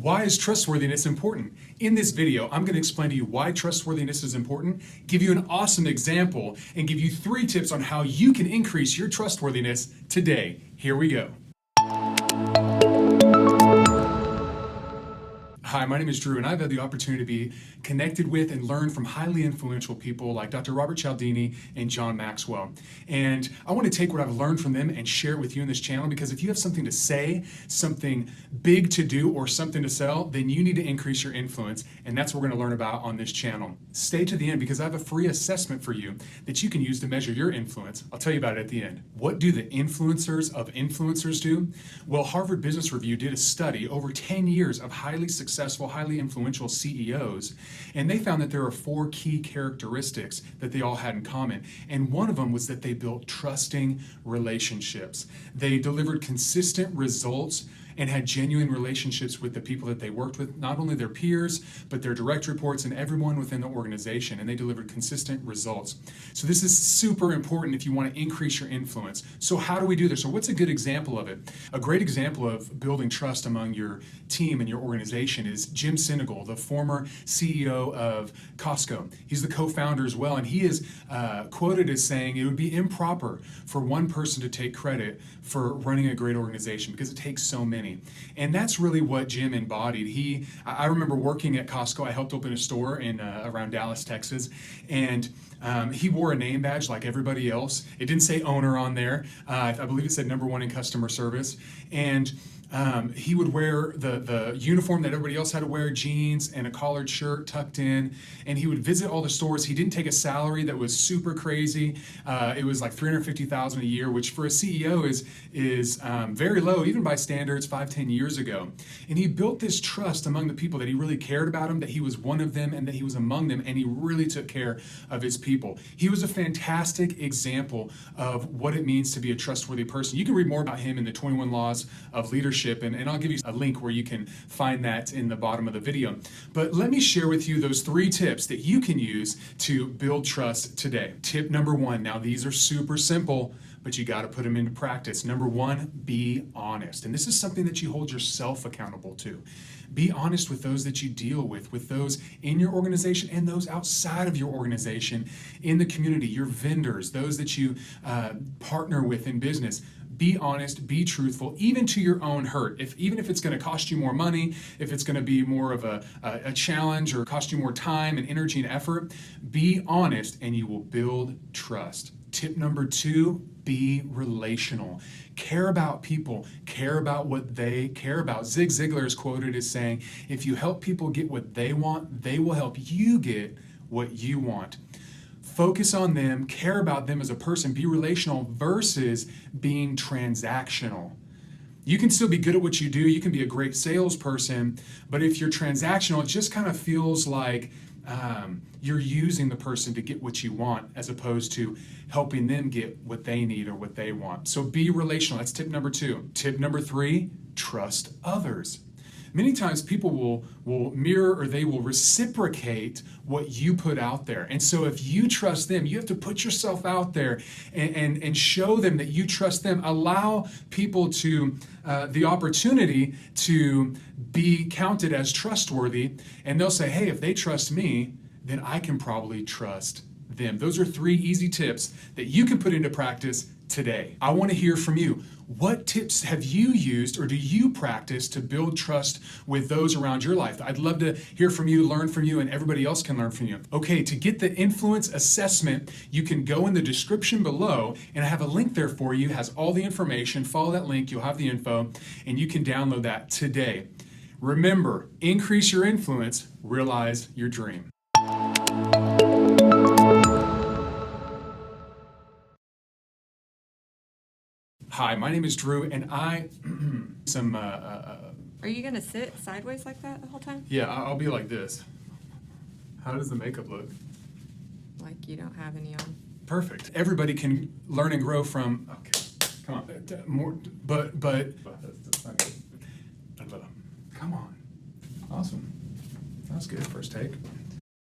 Why is trustworthiness important? In this video, I'm going to explain to you why trustworthiness is important, give you an awesome example, and give you 3 tips on how you can increase your trustworthiness today. Here we go. Hi, my name is Drew, and I've had the opportunity to be connected with and learn from highly influential people like Dr. Robert Cialdini and John Maxwell. And I want to take what I've learned from them and share it with you in this channel, because if you have something to say, something big to do, or something to sell, then you need to increase your influence, and that's what we're going to learn about on this channel. Stay to the end, because I have a free assessment for you that you can use to measure your influence. I'll tell you about it at the end. What do the influencers of influencers do? Well, Harvard Business Review did a study over 10 years of highly successful, highly influential CEOs, and they found that there are 4 key characteristics that they all had in common. And one of them was that they built trusting relationships. They delivered consistent results and had genuine relationships with the people that they worked with, not only their peers, but their direct reports and everyone within the organization, and they delivered consistent results. So this is super important if you want to increase your influence. So how do we do this? So what's a good example of it? A great example of building trust among your team and your organization is Jim Sinegal, the former CEO of Costco. He's the co-founder as well, and he is quoted as saying it would be improper for one person to take credit for running a great organization because it takes so many. And that's really what Jim embodied. I remember working at Costco. I helped open a store in around Dallas, Texas, and he wore a name badge like everybody else. It didn't say owner on there. I believe it said #1 in customer service. And he would wear the uniform that everybody else had to wear, jeans and a collared shirt tucked in, and he would visit all the stores. He didn't take a salary that was super crazy. It was like $350,000 a year, which for a CEO is very low, even by standards 5-10 years ago. And he built this trust among the people that he really cared about him, that he was one of them and that he was among them, and he really took care of his people. He was a fantastic example of what it means to be a trustworthy person. You can read more about him in the 21 Laws of Leadership, and I'll give you a link where you can find that in the bottom of the video. But let me share with you those 3 tips that you can use to build trust today. Tip #1, now these are super simple, but you got to put them into practice. #1, be honest. And this is something that you hold yourself accountable to. Be honest with those that you deal with those in your organization and those outside of your organization, in the community, your vendors, those that you partner with in business. Be honest, be truthful, even to your own hurt. Even if it's going to cost you more money, if it's going to be more of a challenge or cost you more time and energy and effort, be honest and you will build trust. Tip #2, be relational. Care about people, care about what they care about. Zig Ziglar is quoted as saying, if you help people get what they want, they will help you get what you want. Focus on them, care about them as a person, be relational versus being transactional. You can still be good at what you do, you can be a great salesperson, but if you're transactional, it just kind of feels like you're using the person to get what you want as opposed to helping them get what they need or what they want. So be relational, that's tip #2. Tip #3, trust others. Many times people will mirror or they will reciprocate what you put out there. And so if you trust them, you have to put yourself out there and show them that you trust them. Allow people to the opportunity to be counted as trustworthy, and they'll say, hey, if they trust me, then I can probably trust them. Those are 3 easy tips that you can put into practice today. I want to hear from you. What tips have you used or do you practice to build trust with those around your life? I'd love to hear from you, learn from you, and everybody else can learn from you. Okay, to get the influence assessment, you can go in the description below, and I have a link there for you. It has all the information. Follow that link, you'll have the info, and you can download that today. Remember, increase your influence, realize your dream. Hi, my name is Drew, and I Are you gonna sit sideways like that the whole time? Yeah, I'll be like this. How does the makeup look? Like you don't have any on. Perfect. Everybody can learn and grow from. Okay, come on, more, but that's not good. Come on, awesome. That was good. First take.